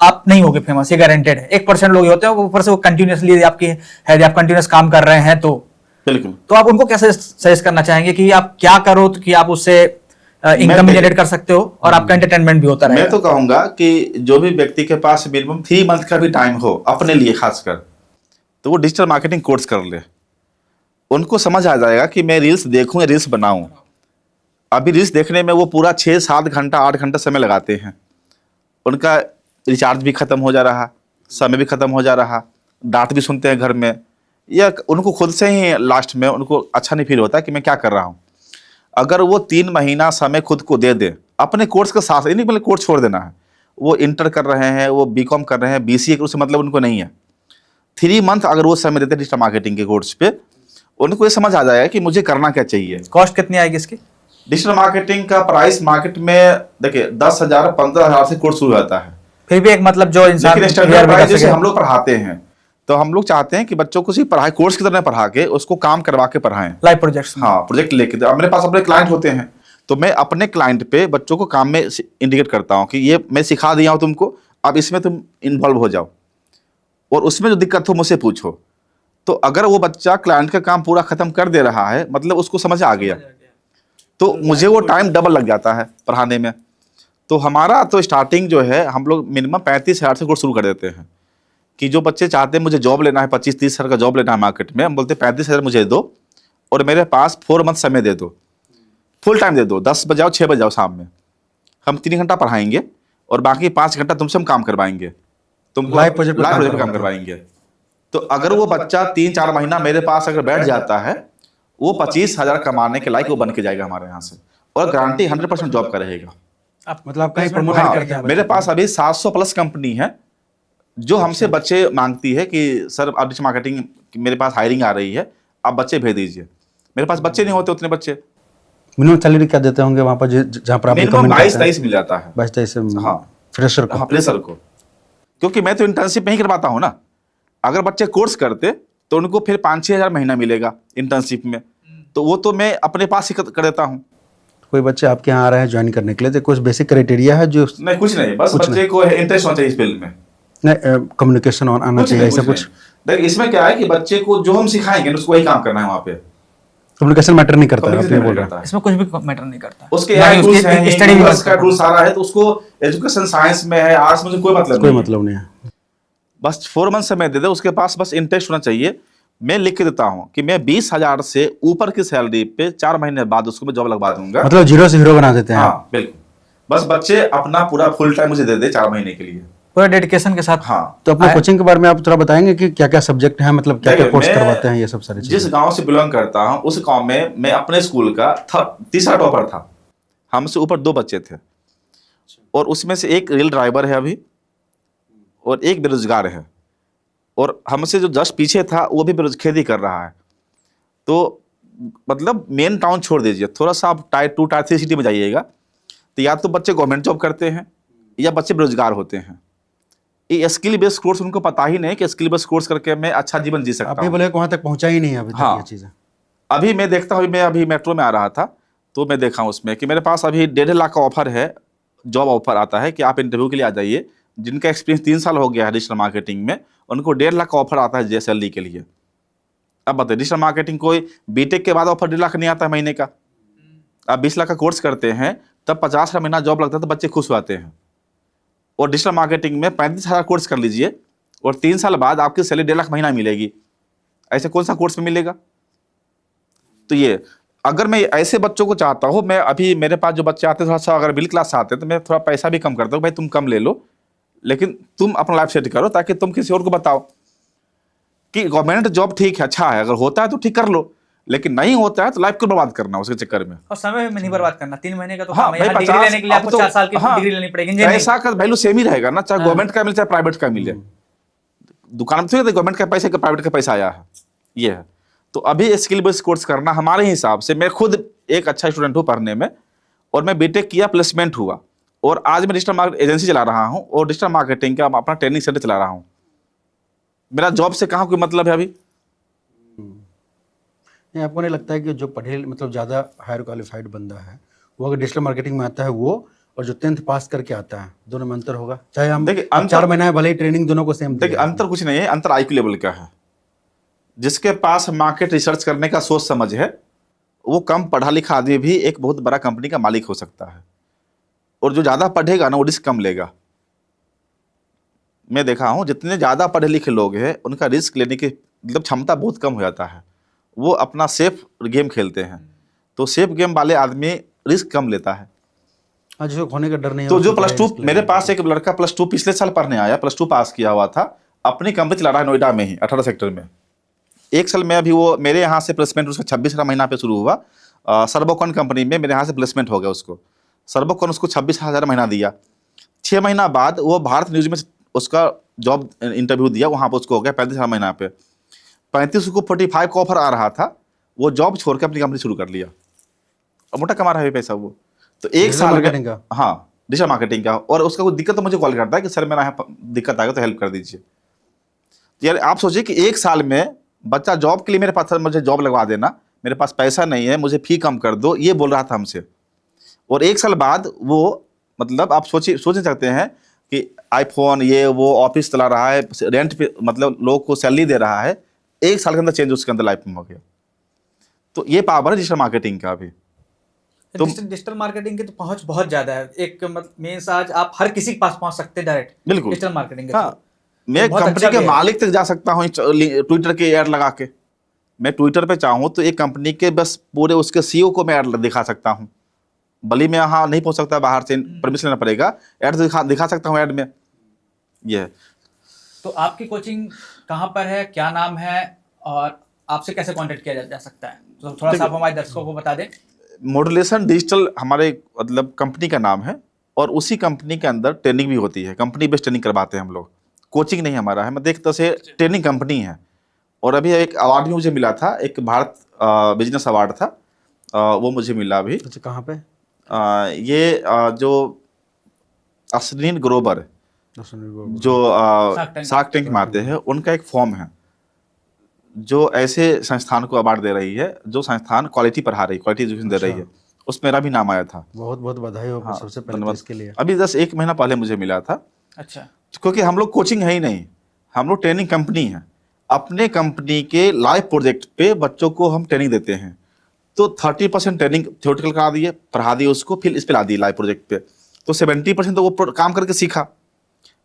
आप नहीं होगे फेमस, ये गारंटेड है। 1% लोग होते हैं, ऊपर से वो कंटिन्यूसली आपकी है, आप कंटिन्यूस काम कर रहे हैं, तो बिल्कुल। तो आप उनको कैसे सजेस्ट करना चाहेंगे कि आप क्या करो तो कि आप उससे इनकम भी जनरेट कर सकते हो और आपका एंटरटेनमेंट भी होता रहे? मैं तो कहूंगा कि जो भी व्यक्ति के पास मिनिमम 3 मंथ का भी टाइम हो अपने लिए खासकर, तो वो डिजिटल मार्केटिंग कोर्स कर ले। उनको समझ आ जाएगा कि मैं रील्स देखूं या रील्स बनाऊं। अभी रील्स देखने में वो पूरा 6-7 घंटा 8 घंटा समय लगाते हैं, उनका रिचार्ज भी खत्म हो जा रहा, समय भी खत्म हो जा रहा, डांट भी सुनते हैं घर में, या उनको खुद से ही लास्ट में उनको अच्छा नहीं फील होता कि मैं क्या कर रहा हूँ। अगर वो 3 महीना समय खुद को दे दे अपने कोर्स का साथ, नहीं मतलब कोर्स छोड़ देना है, वो इंटर कर रहे हैं, वो बीकॉम कर रहे हैं, बीसीए उससे मतलब उनको नहीं है, 3 मंथ अगर वो समय देते हैं डिजिटल मार्केटिंग के कोर्स पे, उनको ये समझ आ जाएगा कि मुझे करना क्या चाहिए। कॉस्ट कितनी आएगी इसकी? डिजिटल मार्केटिंग का प्राइस मार्केट में देखिए 10,000-15,000 से कोर्स शुरू होता है। फिर भी एक मतलब जो इंसान लेकिन स्टैंडर्ड प्राइस जैसे हम लोग पढ़ाते हैं तो हम लोग चाहते हैं कि बच्चों को सिर्फ पढ़ाई कोर्स की तरह पढ़ा के उसको काम करवा के पढ़ाएं, लाइव प्रोजेक्ट्स। हाँ, प्रोजेक्ट लेके। तो मेरे पास अपने क्लाइंट होते हैं, तो मैं अपने क्लाइंट पे बच्चों को काम में इंडिकेट करता हूँ कि ये मैं सिखा दिया हूँ तुमको, अब इसमें तुम इन्वॉल्व हो जाओ और उसमें जो दिक्कत हो मुझसे पूछो। तो अगर वो बच्चा क्लाइंट का काम पूरा खत्म कर दे रहा है, मतलब उसको समझ आ गया, तो मुझे वो टाइम डबल लग जाता है पढ़ाने में। तो हमारा तो स्टार्टिंग जो है, हम लोग मिनिमम 35,000 से कोर्स शुरू कर देते हैं कि जो बच्चे चाहते हैं मुझे जॉब लेना है, 25-30 हज़ार का जॉब लेना है मार्केट में, हम बोलते हैं 35,000 मुझे दो और मेरे पास 4 मंथ समय दे दो, फुल टाइम दे दो, 10 बजे आओ 6 बजे आओ शाम में, हम 3 घंटा पढ़ाएंगे और बाकी 5 घंटा तुमसे हम काम करवाएंगे, तुमको लाइव प्रोजेक्ट पे काम करवाएंगे। तो अगर वो बच्चा 3-4 महीना मेरे पास अगर बैठ जाता है, वो 25,000 कमाने के लायक वो बन के जाएगा हमारे यहाँ से, और गारंटी 100% जॉब का रहेगा। आप मतलब आप कहीं placement promote provide नहीं करते हैं? मेरे पास अभी 700 प्लस कंपनी है जो हमसे बच्चे मांगती है कि सर आप डिजिटल मार्केटिंग मेरे पास हायरिंग आ रही है, आप बच्चे भेज दीजिए। मेरे पास बच्चे नहीं होते उतने बच्चे, मिनिमम सैलरी क्या देते होंगे वहाँ पर जहाँ पर आप मिनिमम recommend करते हैं? 22-23 मिल जाता है। 22-23 से हाँ। फ्रेशर को। हाँ, प्रेशर को, क्योंकि मैं तो इंटर्नशिप नहीं करवाता हूँ ना। अगर बच्चे कोर्स करते तो उनको फिर 5-6 हज़ार महीना मिलेगा इंटर्नशिप में, तो वो तो मैं अपने पास ही कर देता हूँ। कोई बच्चे आपके यहाँ आ रहे हैं ज्वाइन करने के लिए, तो कुछ बेसिक क्राइटेरिया है जो नहीं, कुछ नहीं, बस कुछ बच्चे को इंटरेस्ट होना चाहिए इस फील्ड में, कम्युनिकेशन आना चाहिए, ऐसा कुछ? देखिए इसमें क्या है कि बच्चे को जो हम सिखाएंगे उसको वही काम करना है वहाँ पे, कम्युनिकेशन मैटर नहीं करता है, आप ये Communication बोल नहीं रहे हैं। करता है। इसमें कुछ भी मैटर नहीं करता। उसके ना ही AI टूल्स उसकी हैं, स्टडी भी यूनिवर्स का टूल सारा है, तो उसको एजुकेशन साइंस में है, आर्ट्स में कोई मतलब कोई नहीं है। मतलब नहीं है। बस 4 मंथ समय दे दे, उसके पास बस इंटरेस्ट होना चाहिए। मैं लिख के देता हूँ कि मैं 20,000 से ऊपर की सैलरी पे 4 महीने बाद उसको मैं जॉब लगवा दूंगा। मतलब जीरो से हीरो बना देते हैं। हाँ बिल्कुल, बस बच्चे अपना पूरा फुल टाइम मुझे दे दे 4 महीने के लिए। पूरा डेडिकेशन के साथ। हाँ, तो अपने कोचिंग के बारे में आप थोड़ा बताएंगे कि क्या क्या सब्जेक्ट है, मतलब क्या क्या देखिए, कोर्स मैं करवाते हैं, ये सब सारी जिस चीजें? गांव से बिलोंग करता हूँ उस गांव में मैं अपने स्कूल का तीसरा टॉपर था। हमसे ऊपर 2 बच्चे थे और उसमें से एक रेल ड्राइवर है अभी और एक बेरोजगार है, और हमसे जो जस्ट पीछे था वो भी खेती कर रहा है। तो मतलब मेन टाउन छोड़ दीजिए, थोड़ा सा आप टायर 2 टायर 3 सिटी में जाइएगा, तो या तो बच्चे गवर्नमेंट जॉब करते हैं या बच्चे बेरोजगार होते हैं। ये स्किल बेस्ड कोर्स उनको पता ही नहीं कि स्किल बेस्ड कोर्स करके मैं अच्छा जीवन जी सकता आप ये हूँ। बोले कि वहाँ तक पहुँचा ही नहीं है अभी तक हाँ। ये चीज़ें। अभी मैं देखता हूँ, मैं अभी मेट्रो में आ रहा था तो मैं देखा हूँ उसमें कि मेरे पास अभी 1.5 लाख का ऑफर है, जॉब ऑफर आता है कि आप इंटरव्यू के लिए आ जाइए। जिनका एक्सपीरियंस 3 साल हो गया है डिजिटल मार्केटिंग में, उनको 1.5 लाख का ऑफर आता है JSLD के लिए। अब बताइए, डिजिटल मार्केटिंग कोई बीटेक के बाद ऑफर 1.5 लाख नहीं आता है महीने का। आप 20 लाख का कोर्स करते हैं तब 50 का महीना जॉब लगता है तो बच्चे खुश होते हैं। और डिजिटल मार्केटिंग में 35,000 कोर्स कर लीजिए और 3 साल बाद आपकी सैलरी 1.5 लाख महीना मिलेगी। ऐसे कौन सा कोर्स में मिलेगा? तो ये अगर मैं ऐसे बच्चों को चाहता हूँ, मैं अभी मेरे पास जो बच्चे आते हैं थोड़ा सा अगर मिडिल क्लास से आते हैं तो मैं थोड़ा पैसा भी कम करता हूँ, भाई तुम कम ले लो लेकिन तुम अपना लाइफ सेट करो, ताकि तुम किसी और को बताओ कि गवर्नमेंट जॉब ठीक है, अच्छा है, अगर होता है तो ठीक कर लो, लेकिन नहीं होता है तो लाइफ को बर्बाद करना उसके चक्कर में। और समय भी नहीं बर्बाद करना। 3 महीने का तो हाँ काम है। भाई, यहाँ डिग्री 50 लेने के लिए आपको 4 साल की डिग्री लेनी पड़ेगी। इंजीनियरिंग पैसा का वैल्यू सेम ही रहेगा ना, चाहे गवर्नमेंट का मिले चाहे प्राइवेट का मिले। दुकान में थोड़ी गवर्नमेंट का पैसा का प्राइवेट का पैसा आया है, ये है। तो अभी स्किल बेस्ड कोर्स करना हमारे हिसाब से, मैं खुद एक अच्छा स्टूडेंट हूँ पढ़ने में और मैं बीटेक किया, प्लेसमेंट हुआ और आज मैं डिजिटल मार्केट एजेंसी चला रहा हूँ और डिजिटल मार्केटिंग का अपना ट्रेनिंग सेंटर चला रहा हूँ। मेरा जॉब से कहाँ कोई मतलब है अभी। नहीं, आपको नहीं लगता है कि जो पढ़े मतलब ज़्यादा हायर क्वालिफाइड बंदा है वो अगर डिजिटल मार्केटिंग में आता है, वो और जो 10th पास करके आता है, दोनों में अंतर होगा? चाहे हम देखिए, 4 महीना है भले ही ट्रेनिंग दोनों को सेम देखिए अंतर कुछ नहीं है, अंतर IQ लेवल का है। जिसके पास मार्केट रिसर्च करने का सोच समझ है, वो कम पढ़ा लिखा आदमी भी एक बहुत बड़ा कंपनी का मालिक हो सकता है, और जो ज़्यादा पढ़ेगा ना वो रिस्क कम लेगा। मैं देखा हूँ जितने ज़्यादा पढ़े लिखे लोग हैं उनका रिस्क लेने की मतलब क्षमता बहुत कम हो जाता है, वो अपना सेफ गेम खेलते हैं। तो सेफ गेम वाले आदमी रिस्क कम लेता है। आज जो खोने का डर नहीं है। तो जो +2, मेरे पास एक लड़का +2 पिछले साल पढ़ने आया, +2 पास किया हुआ था, अपनी कंपनी चला रहा है नोएडा में ही 18 सेक्टर में। 1 साल में अभी वो मेरे यहाँ से प्लेसमेंट उसका 26वां महीना पे शुरू हुआ। सर्वोकॉन कंपनी में मेरे यहाँ से प्लेसमेंट हो गया उसको। सर्वोकॉन उसको 26,000 महीना दिया। 6 महीना बाद वो भारत न्यूज में उसका जॉब इंटरव्यू दिया, वहाँ पर उसको हो गया 35,000 महीना पे। 35 को 45 का ऑफर आ रहा था, वो जॉब छोड़ के अपनी कंपनी शुरू कर लिया और मोटा कमा रहा है पैसा वो। तो 1 साल मार्केटिंग का, हाँ डिजिटल मार्केटिंग का। और उसका कोई दिक्कत तो मुझे कॉल करता है कि सर मेरा यहाँ दिक्कत आ गया तो हेल्प कर दीजिए। यार आप सोचिए कि एक साल में बच्चा जॉब के लिए मेरे पास मुझे जॉब लगवा देना, मेरे पास पैसा नहीं है, मुझे फी कम कर दो, ये बोल रहा था हमसे। और एक साल बाद वो मतलब आप सोच सकते हैं कि आईफोन ये वो ऑफिस चला रहा है, रेंट पे मतलब लोग को सैलरी दे रहा है, एक साल के अंदर चेंज उसके अंदर लाइफ में हो गया। तो ये पावर है डिजिटल मार्केटिंग का भी। तो डिजिटल मार्केटिंग की तो पहुंच बहुत ज्यादा है, एक मीन्स आज आप हर किसी के पास पहुंच सकते हैं डायरेक्ट बिल्कुल डिजिटल मार्केटिंग के हाँ, through। मैं तो बहुत कंपनी अच्छा के भी है। मालिक तक जा सकता हूँ ट्विटर के ऐड लगा के। मैं ट्विटर पे चाहूँ तो एक कंपनी के बस पूरे उसके सीईओ को मैं ऐड दिखा सकता हूँ, भले मैं यहाँ नहीं पहुँच सकता, बाहर से परमिशन लेना पड़ेगा, ऐड दिखा सकता हूँ ऐड में। ये है। तो आपकी कोचिंग कहाँ पर है, क्या नाम है, और आपसे कैसे कांटेक्ट किया जा सकता है, तो थोड़ा सा आप हमारे दर्शकों को बता दें। मॉड्यूलेशन डिजिटल हमारे मतलब कंपनी का नाम है, और उसी कंपनी के अंदर ट्रेनिंग भी होती है, कंपनी बेस्ड ट्रेनिंग करवाते हैं हम लोग, कोचिंग नहीं हमारा है। मैं देखता से ट्रेनिंग कंपनी है। और अभी एक अवार्ड भी मुझे मिला था, एक भारत बिजनेस अवार्ड था, वो मुझे मिला अभी। अच्छा, कहाँ पे? ये जो अश्विन ग्रोवर जो शार्क टैंक में आते हैं, उनका एक फॉर्म है जो ऐसे संस्थान को अवार्ड दे रही है जो संस्थान क्वालिटी पढ़ा रही, क्वालिटी एजुकेशन दे रही है। उसमें मेरा भी नाम आया था। बहुत बहुत बधाई हो सबसे पहले तो इसके लिए। अभी 1 महीना पहले मुझे मिला था। अच्छा, क्योंकि हम लोग कोचिंग है ही नहीं, हम लोग ट्रेनिंग कंपनी है। अपने कंपनी के लाइव प्रोजेक्ट पे बच्चों को हम ट्रेनिंग देते हैं। तो 30% ट्रेनिंग थ्योरेटिकल करा दिए, पढ़ा दिए उसको, फिर इस पे ला दिए लाइव प्रोजेक्ट पे। तो 70% तो वो काम करके सीखा,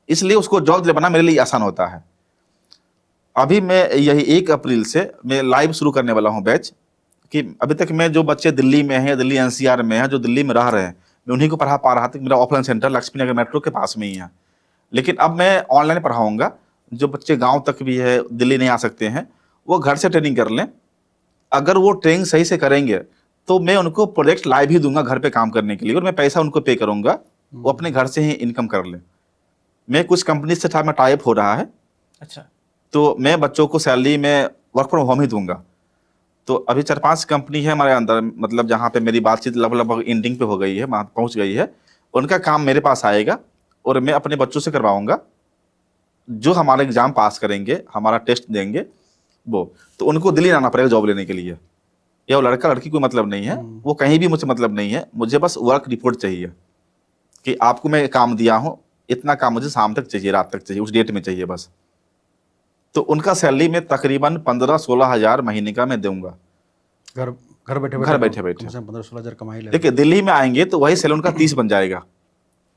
इसलिए उसको जॉब दिलाना मेरे लिए आसान होता है। अभी मैं यही 1 अप्रैल से मैं लाइव शुरू करने वाला हूँ बैच, कि अभी तक मैं जो बच्चे दिल्ली में हैं, दिल्ली एनसीआर में हैं, जो दिल्ली में रह रहे हैं, मैं उन्हीं को पढ़ा पा रहा था। मेरा ऑफलाइन सेंटर लक्ष्मी नगर मेट्रो के पास में ही है। लेकिन अब मैं ऑनलाइन पढ़ाऊँगा। जो बच्चे गाँव तक भी है, दिल्ली नहीं आ सकते हैं, वो घर से ट्रेनिंग कर लें। अगर वो ट्रेनिंग सही से करेंगे तो मैं उनको प्रोजेक्ट लाइव ही दूंगा घर पे काम करने के लिए, और मैं पैसा उनको पे करूंगा, वो अपने घर से ही इनकम कर लें। मैं कुछ कंपनी से में टाइप हो रहा है। अच्छा, तो मैं बच्चों को सैलरी में वर्क फ्रॉम होम ही दूंगा। तो अभी 4-5 कंपनी है हमारे अंदर, मतलब जहाँ पे मेरी बातचीत लगभग एंडिंग पे हो गई है, वहाँ पहुँच गई है। उनका काम मेरे पास आएगा और मैं अपने बच्चों से करवाऊंगा। जो हमारा एग्जाम पास करेंगे, हमारा टेस्ट देंगे, वो तो उनको दिल्ली आना पड़ेगा जॉब लेने के लिए। या वो लड़का लड़की कोई मतलब नहीं है, वो कहीं भी मुझे मतलब नहीं है। मुझे बस वर्क रिपोर्ट चाहिए कि आपको मैं काम दिया हूँ, इतना काम मुझे शाम तक चाहिए, रात तक चाहिए, उस डेट में चाहिए बस। तो उनका सैलरी में तकरीबन 15-16 हज़ार महीने का मैं दूंगा। घर बैठे घर बैठे बैठे 15-16 हज़ार कमाई ले। देखिए दिल्ली में आएंगे तो वही सैलरी उनका 30 बन जाएगा,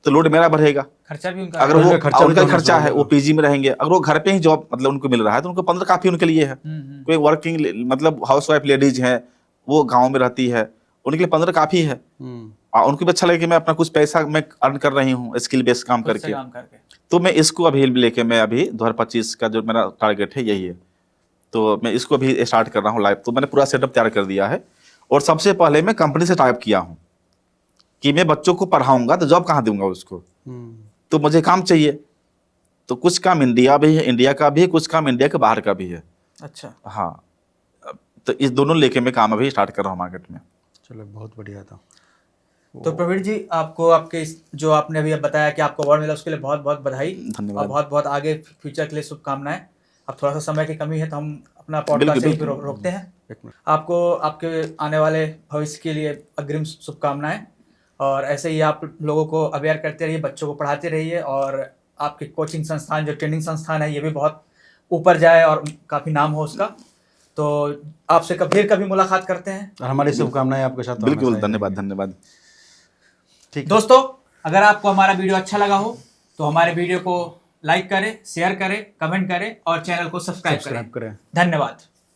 तो लोड मेरा बढ़ेगा। खर्चा भी उनका अगर वो उनका उनका खर्चा है, वो पीजी में रहेंगे। अगर वो घर पे ही जॉब मतलब उनको मिल रहा है तो उनको 15 काफी उनके लिए है। कोई वर्किंग मतलब हाउस वाइफ लेडीज है, वो गाँव में रहती है, उनके लिए 15 काफी है। उनको भी अच्छा लगे कि मैं अपना कुछ पैसा मैं अर्न कर रही हूँ स्किल बेस्ड काम करके। तो मैं इसको अभी लेके मैं अभी 2025 का जो मेरा टारगेट है यही है। तो मैं इसको अभी स्टार्ट कर रहा हूँ लाइव। तो मैंने पूरा सेटअप तैयार कर दिया है, और सबसे पहले मैं कंपनी से टाइप किया हूँ कि मैं बच्चों को पढ़ाऊंगा तो जॉब कहाँ दूंगा उसको। तो मुझे काम चाहिए। तो कुछ काम इंडिया भी है, इंडिया का भी है, कुछ काम इंडिया के बाहर का भी है। अच्छा, हाँ, तो इस दोनों लेके मैं काम अभी स्टार्ट कर रहा हूँ मार्केट में। चलो बहुत बढ़िया था। तो प्रवीण जी, आपको आपके जो आपने अभी बताया कि आपको अवार्ड मिला, उसके लिए बहुत बहुत बधाई, धन्यवाद। और बहुत बहुत आगे फ्यूचर के लिए शुभकामनाएं। अब थोड़ा सा समय की कमी है तो हम अपना पॉडकास्ट यहीं पे रोकते हैं। आपको आपके आने वाले भविष्य के लिए अग्रिम शुभकामनाएं, और ऐसे ही आप लोगों को अवेयर करते रहिए, बच्चों को पढ़ाते रहिए, और आपके कोचिंग संस्थान जो ट्रेनिंग संस्थान है ये भी बहुत ऊपर जाए और काफ़ी नाम हो उसका। तो आपसे कभी मुलाकात करते हैं, और हमारी शुभकामनाएं आपके साथ। बिल्कुल, धन्यवाद। ठीक। दोस्तों, अगर आपको हमारा वीडियो अच्छा लगा हो तो हमारे वीडियो को लाइक करें, शेयर करें, कमेंट करें और चैनल को सब्सक्राइब करें। धन्यवाद।